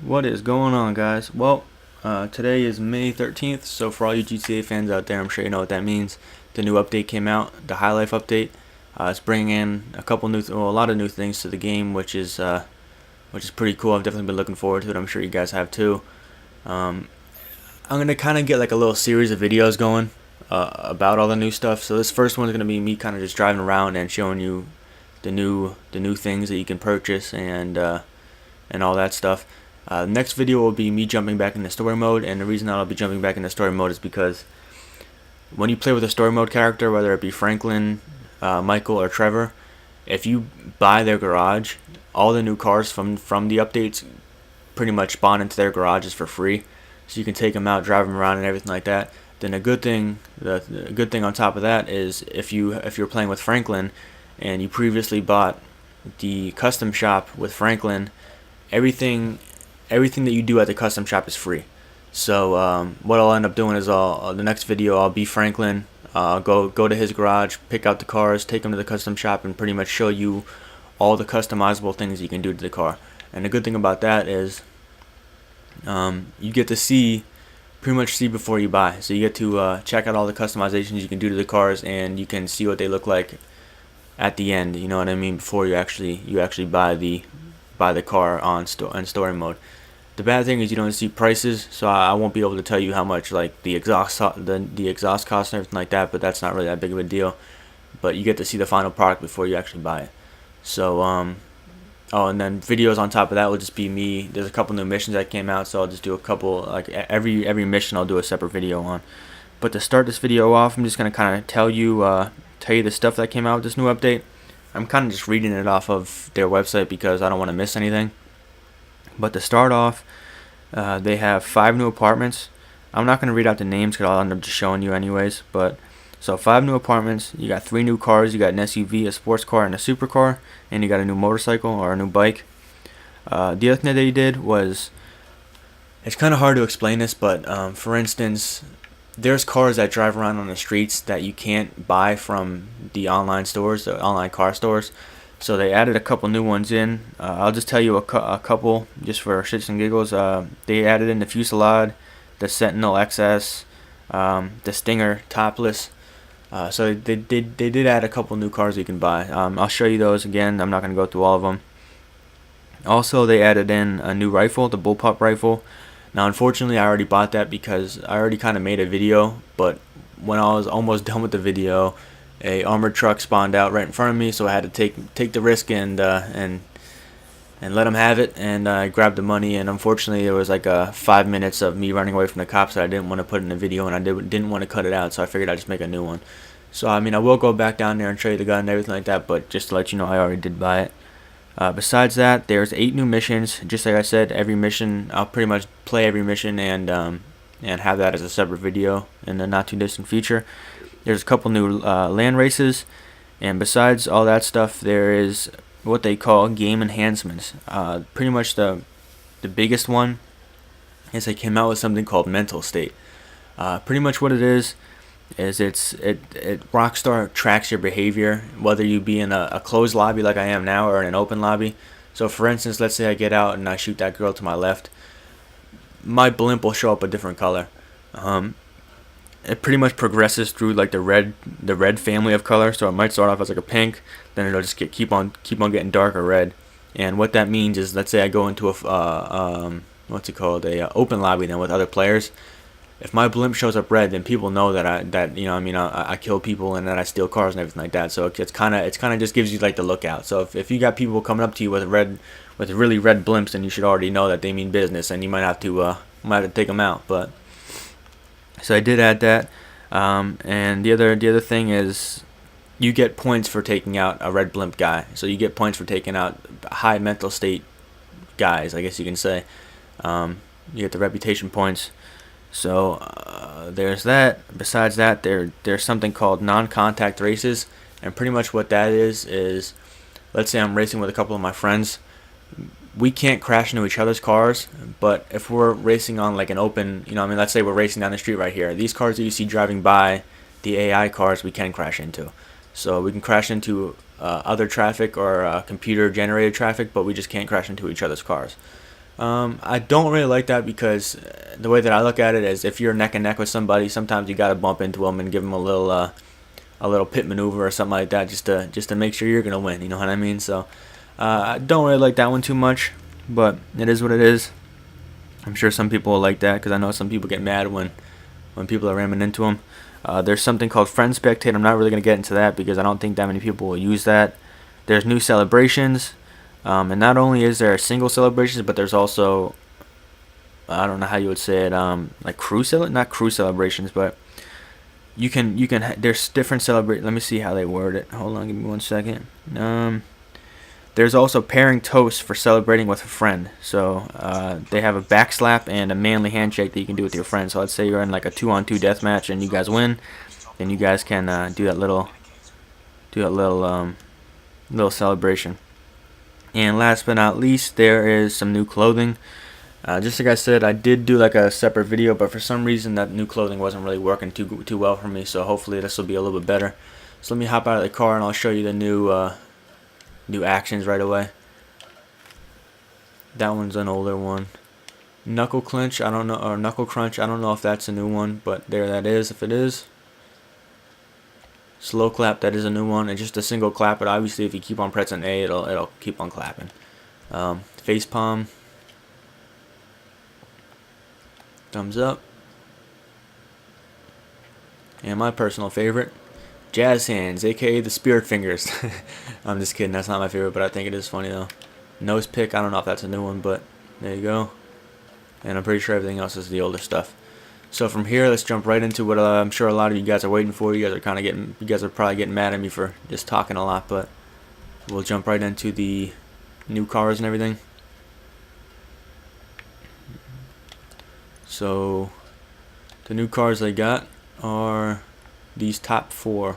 What is going on, guys? Well, today is May 13th, so for all you GTA fans out there, I'm sure you know what that means. The new update came out, the High Life update. It's bringing in a lot of new things to the game, which is pretty cool. I've definitely been looking forward to it. I'm sure you guys have too. Um, I'm gonna kind of get like a little series of videos going about all the new stuff. So this first one's gonna be me kind of just driving around and showing you the new things that you can purchase and all that stuff. Next video will be me jumping back into story mode, and the reason I'll be jumping back into story mode is because when you play with a story mode character, whether it be Franklin, Michael, or Trevor, if you buy their garage, all the new cars from the updates pretty much spawn into their garages for free, so you can take them out, drive them around, and everything like that. Then the good thing on top of that is if you're playing with Franklin, and you previously bought the custom shop with Franklin, everything everything that you do at the custom shop is free. So what I'll end up doing is the next video I'll be Franklin, go to his garage, pick out the cars, take them to the custom shop, and pretty much show you all the customizable things you can do to the car. And the good thing about that is you get to pretty much see before you buy. So you get to check out all the customizations you can do to the cars, and you can see what they look like at the end. You know what I mean? Before you actually buy the car on story mode. The bad thing is you don't see prices, so I won't be able to tell you how much like the exhaust costs and everything like that. But that's not really that big of a deal. But you get to see the final product before you actually buy it. So oh, and then videos on top of that will just be me. There's a couple new missions that came out, so I'll just do a couple, like every mission I'll do a separate video on. But to start this video off, I'm just gonna kind of tell you the stuff that came out with this new update. I'm kind of just reading it off of their website because I don't want to miss anything. But to start off, they have 5 new apartments. I'm not going to read out the names because I'll end up just showing you anyways. But so 5 new apartments. You got 3 new cars. You got an SUV, a sports car, and a supercar. And you got a new motorcycle or a new bike. The other thing that they did was, it's kind of hard to explain this, but for instance, there's cars that drive around on the streets that you can't buy from the online stores, the online car stores. So they added a couple new ones in. I'll just tell you a couple just for shits and giggles. They added in the Fusillade, the Sentinel XS, the Stinger topless. So they did add a couple new cars you can buy. I'll show you those again. I'm not going to go through all of them. Also, they added in a new rifle, the Bullpup rifle. Now, unfortunately, I already bought that because I already kind of made a video, but when I was almost done with the video, a armored truck spawned out right in front of me, so I had to take the risk and let them have it, and I grabbed the money. And unfortunately, there was like 5 minutes of me running away from the cops that I didn't want to put in the video, and I didn't want to cut it out, so I figured I'd just make a new one. So I mean, I will go back down there and show you the gun and everything like that, but just to let you know, I already did buy it. Besides that, there's 8 new missions. Just like I said, every mission, I'll pretty much play every mission and have that as a separate video in the not too distant future. There's a couple new land races, and besides all that stuff, there is what they call game enhancements. Pretty much the biggest one is they came out with something called Mental State. Pretty much what it is Rockstar tracks your behavior, whether you be in a closed lobby like I am now or in an open lobby. So for instance, let's say I get out and I shoot that girl to my left, my blimp will show up a different color. It pretty much progresses through like the red family of color. So it might start off as like a pink, then it'll just keep on getting darker red. And what that means is, let's say I go into a open lobby then with other players. If my blimp shows up red, then people know that I kill people and that I steal cars and everything like that. So it's kind of just gives you like the lookout. So if you got people coming up to you with really red blimps, then you should already know that they mean business, and you might have to take them out. But so I did add that, and the other thing is you get points for taking out a red blimp guy. So you get points for taking out high mental state guys, I guess you can say. You get the reputation points. So there's that. Besides that, there's something called non-contact races, and pretty much what that is let's say I'm racing with a couple of my friends. We can't crash into each other's cars, but if we're racing on like an open, let's say we're racing down the street right here. These cars that you see driving by, the AI cars, we can crash into. So we can crash into other traffic or computer-generated traffic, but we just can't crash into each other's cars. I don't really like that because the way that I look at it is if you're neck and neck with somebody, sometimes you gotta bump into them and give them a little pit maneuver or something like that, just to make sure you're gonna win. You know what I mean? So I don't really like that one too much, but it is what it is. I'm sure some people will like that because I know some people get mad when people are ramming into them. There's something called Friend Spectate. I'm not really gonna get into that because I don't think that many people will use that. There's new celebrations, and not only is there single celebrations, but there's also, I don't know how you would say it, like not crew celebrations, but there's different celebrate. Let me see how they word it. Hold on, give me 1 second. There's also pairing toasts for celebrating with a friend. So they have a backslap and a manly handshake that you can do with your friend. So let's say you're in like a 2-on-2 death match and you guys win, then you guys can do that little little celebration. And last but not least, there is some new clothing. Just like I said, I did do like a separate video, but for some reason that new clothing wasn't really working too well for me. So hopefully this will be a little bit better. So let me hop out of the car and I'll show you the new actions right away. That one's an older one. Knuckle clinch, I don't know, or knuckle crunch, I don't know if that's a new one, but there that is if it is. Slow clap, that is a new one. It's just a single clap, but obviously if you keep on pressing A, it'll keep on clapping. Face palm. Thumbs up. And my personal favorite, jazz hands, aka the spirit fingers. I'm just kidding, that's not my favorite, but I think it is funny though. Nose pick, I don't know if that's a new one, but there you go. And I'm pretty sure everything else is the older stuff. So from here, let's jump right into what I'm sure a lot of you guys are waiting for. You guys are probably getting mad at me for just talking a lot, but we'll jump right into the new cars and everything. So the new cars I got are these top 4.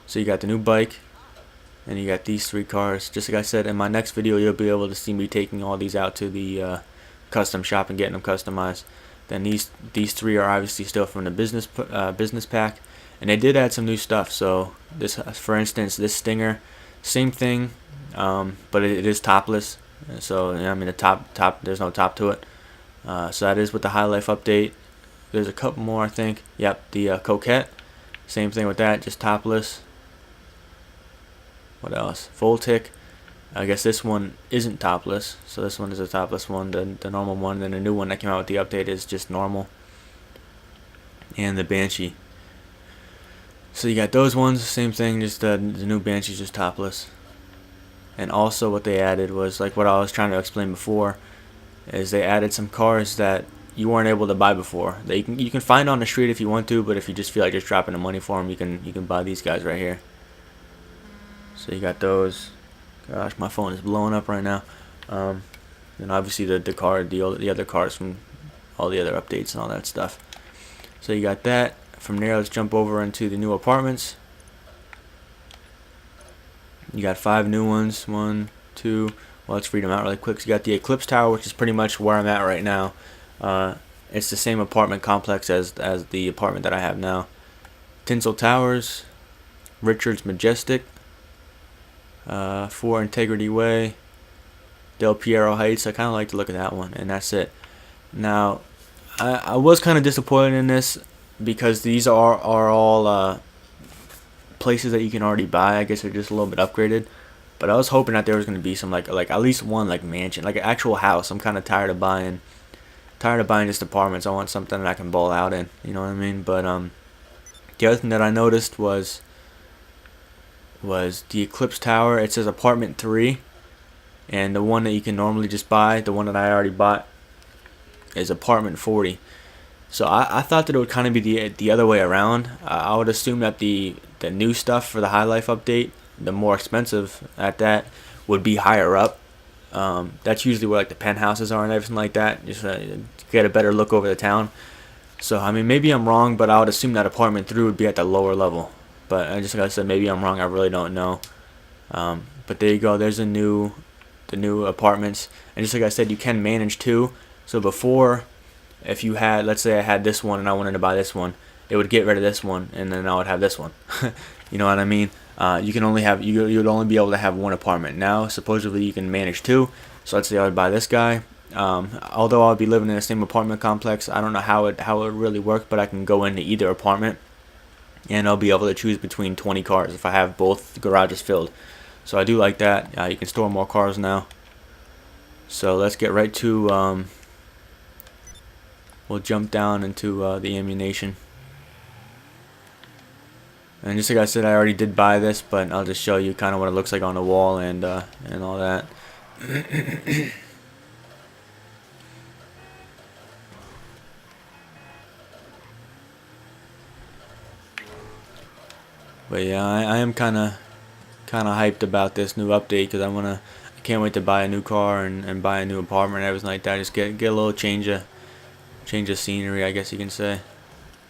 So you got the new bike, and you got these 3 cars. Just like I said, in my next video, you'll be able to see me taking all these out to the custom shop and getting them customized. Then these 3 are obviously still from the business pack, and they did add some new stuff. So this, for instance, this Stinger, same thing, but it is topless. So I mean the top there's no top to it. So that is with the High Life update. There's a couple more, I think. Yep, the Coquette, same thing with that, just topless. What else? Voltic. I guess this one isn't topless, so this one is a topless one, the normal one. Then the new one that came out with the update is just normal. And the Banshee. So you got those ones, same thing, just the new Banshee's just topless. And also what they added was, like what I was trying to explain before, is they added some cars that you weren't able to buy before. That you can find on the street if you want to, but if you just feel like just dropping the money for them, you can buy these guys right here. So you got those. Gosh, my phone is blowing up right now. And obviously the other cars from all the other updates and all that stuff. So you got that. From there, let's jump over into the new apartments. You got 5 new ones. 1, 2. Well, let's read them out really quick. So you got the Eclipse Tower, which is pretty much where I'm at right now. It's the same apartment complex as the apartment that I have now. Tinsel Towers, Richards Majestic, 4 Integrity Way, Del Piero Heights. I kind of like to look at that one, and that's it. Now, I was kind of disappointed in this because these are all places that you can already buy. I guess they're just a little bit upgraded. But I was hoping that there was going to be some like at least one like mansion, like an actual house. I'm kind of tired of buying just apartments. I want something that I can ball out in. You know what I mean? But the other thing that I noticed was the Eclipse Tower. It says apartment 3, and the one that you can normally just buy, the one that I already bought, is apartment 40. So I thought that it would kind of be the other way around. I would assume that the new stuff for the High Life update, the more expensive at that, would be higher up. That's usually where like the penthouses are and everything like that, just to get a better look over the town. So I mean, maybe I'm wrong, but I would assume that apartment 3 would be at the lower level. But just like I said, maybe I'm wrong. I really don't know. But there you go. There's the new apartments, and just like I said, you can manage too. So before, if you had, let's say I had this one and I wanted to buy this one, it would get rid of this one, and then I would have this one. You know what I mean? You can only have you would only be able to have one apartment. Now supposedly you can manage 2. So let's say I would buy this guy. Although I'll be living in the same apartment complex, I don't know how it really works, but I can go into either apartment and I'll be able to choose between 20 cars if I have both garages filled. So I do like that. You can store more cars now. So let's get right to we'll jump down into the ammunition. And just like I said, I already did buy this, but I'll just show you kind of what it looks like on the wall and all that. But yeah, I am kind of hyped about this new update because I can't wait to buy a new car and buy a new apartment and everything like that. Just get a little change of scenery, I guess you can say.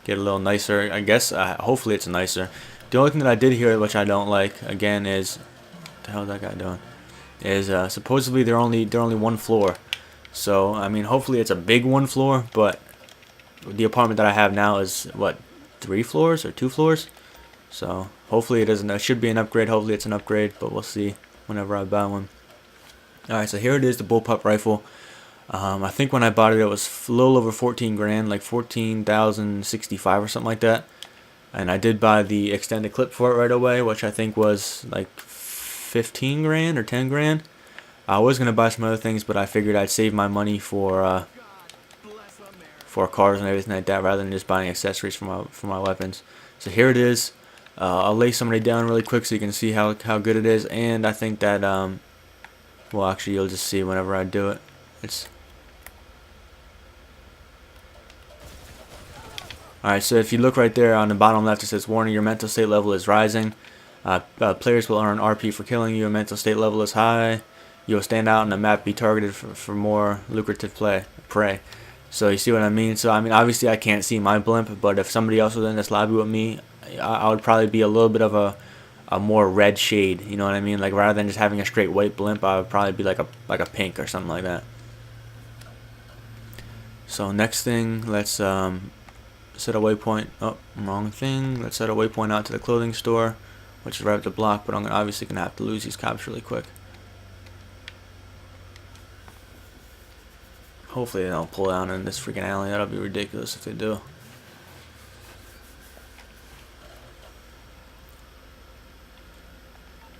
Get a little nicer, I guess. Hopefully it's nicer. The only thing that I did hear, which I don't like, again, is what the hell is that guy doing? Is supposedly they're only one floor. So I mean, hopefully it's a big one floor. But the apartment that I have now is what, 3 floors or 2 floors? So hopefully it isn't. It should be an upgrade. Hopefully it's an upgrade, but we'll see whenever I buy one. All right, so here it is, the bullpup rifle. I think when I bought it, it was a little over 14 grand, like 14,065 or something like that. And I did buy the extended clip for it right away, which I think was like 15 grand or 10 grand. I was gonna buy some other things, but I figured I'd save my money for cars and everything like that, rather than just buying accessories for my weapons. So here it is. I'll lay somebody down really quick so you can see how good it is, and I think that well, actually you'll just see whenever I do it. Alright, so if you look right there on the bottom left, it says, warning, your mental state level is rising. Players will earn RP for killing you. Your mental state level is high. You'll stand out on the map, be targeted for more lucrative prey. So you see what I mean? So I mean, obviously I can't see my blimp, but if somebody else was in this lobby with me, I would probably be a little bit of a more red shade. You know what I mean? Like rather than just having a straight white blimp, I would probably be like a pink or something like that. So next thing, let's set a waypoint. Oh, wrong thing. Let's set a waypoint out to the clothing store, which is right up the block, but I'm obviously going to have to lose these cops really quick. Hopefully they don't pull down in this freaking alley. That'll be ridiculous if they do.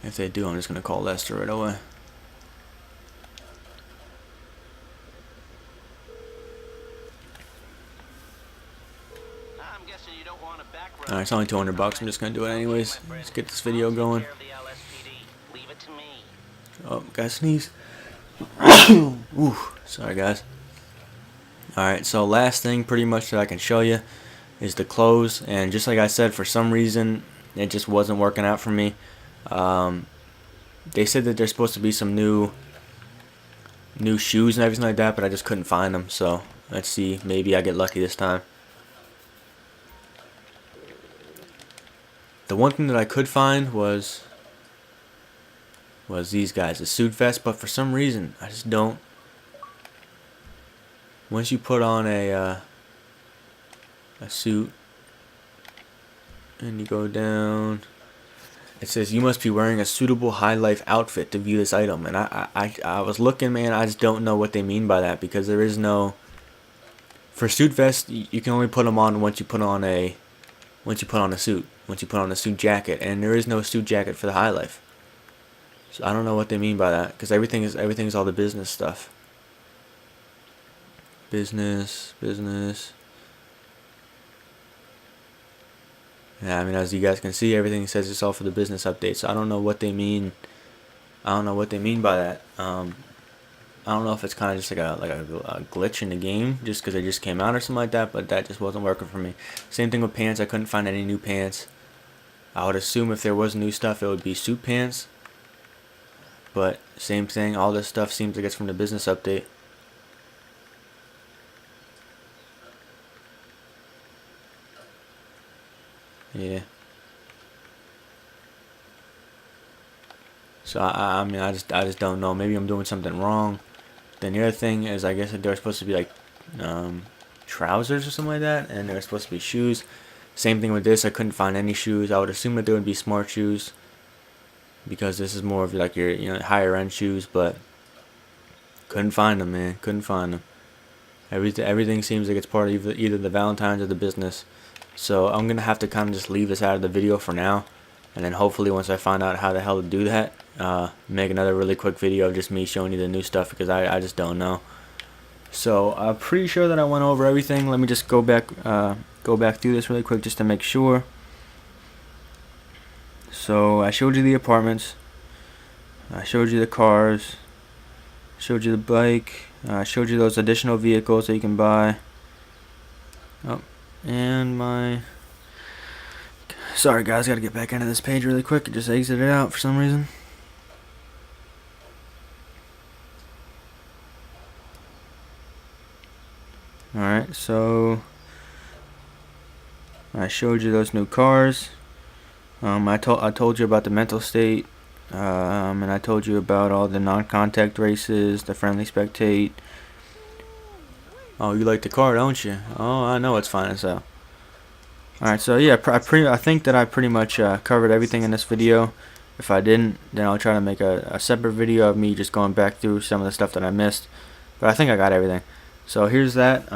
If they do, I'm just going to call Lester right away. Alright, it's only 200 bucks. I'm just gonna do it anyways. Let's get this video going. Oh, gotta sneeze. Ooh, sorry guys. Alright, so last thing pretty much that I can show you is the clothes. And just like I said, for some reason it just wasn't working out for me. They said that there's supposed to be some new shoes and everything like that, but I just couldn't find them. So let's see, maybe I get lucky this time. The one thing that I could find was these guys, the suit vest, but for some reason I just don't. Once you put on a suit and you go down, it says you must be wearing a suitable high life outfit to view this item. And I was looking, man, I just don't know what they mean by that, because there is no, for suit vest you can only put them on once you put on a suit. Once you put on a suit jacket, and there is no suit jacket for the high life. So I don't know what they mean by that, because everything is all the business stuff. Business. Yeah, I mean, as you guys can see, everything says it's all for the business update. So I don't know what they mean. I don't know what they mean by that. I don't know if it's kind of just like a glitch in the game, just because they just came out or something like that, but that just wasn't working for me. Same thing with pants. I couldn't find any new pants. I would assume if there was new stuff, it would be suit pants. But same thing. All this stuff seems like it's from the business update. Yeah. So I mean, I just don't know. Maybe I'm doing something wrong. Then the other thing is, I guess that they're supposed to be like trousers or something like that, and they're supposed to be shoes. Same thing with this. I couldn't find any shoes. I would assume that there would be smart shoes, because this is more of like your higher end shoes, but Couldn't find them, man. Couldn't find them. Everything seems like it's part of either the Valentine's or the business. So I'm gonna have to kind of just leave this out of the video for now, and then hopefully once I find out how the hell to do that, make another really quick video of just me showing you the new stuff, because I just don't know. So I'm pretty sure that I went over everything. Let me just go back through this really quick just to make sure. So I showed you the apartments, I showed you the cars, showed you the bike, showed you those additional vehicles that you can buy. Oh, and my... Sorry guys, gotta get back into this page really quick. It just exited out for some reason. Alright, so I showed you those new cars. I told you about the mental state, and I told you about all the non-contact races, the friendly spectate. Oh, you like the car, don't you? Oh, I know it's fine as hell. Alright, so yeah, I think that I pretty much covered everything in this video. If I didn't, then I'll try to make a separate video of me just going back through some of the stuff that I missed. But I think I got everything. So here's that.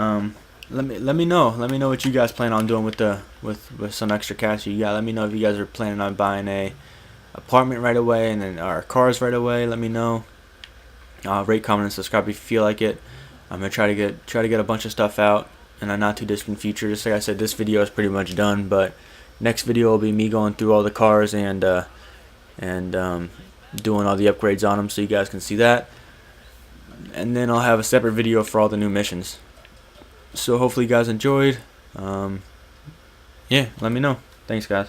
Let me know what you guys plan on doing with some extra cash you got. Let me know if you guys are planning on buying a apartment right away and then our cars right away. Let me know. Rate, comment, and subscribe if you feel like it. I'm gonna try to get a bunch of stuff out in a not too distant future. Just like I said, this video is pretty much done, but next video will be me going through all the cars and doing all the upgrades on them, so you guys can see that. And then I'll have a separate video for all the new missions. So hopefully you guys enjoyed. Yeah, let me know. Thanks guys.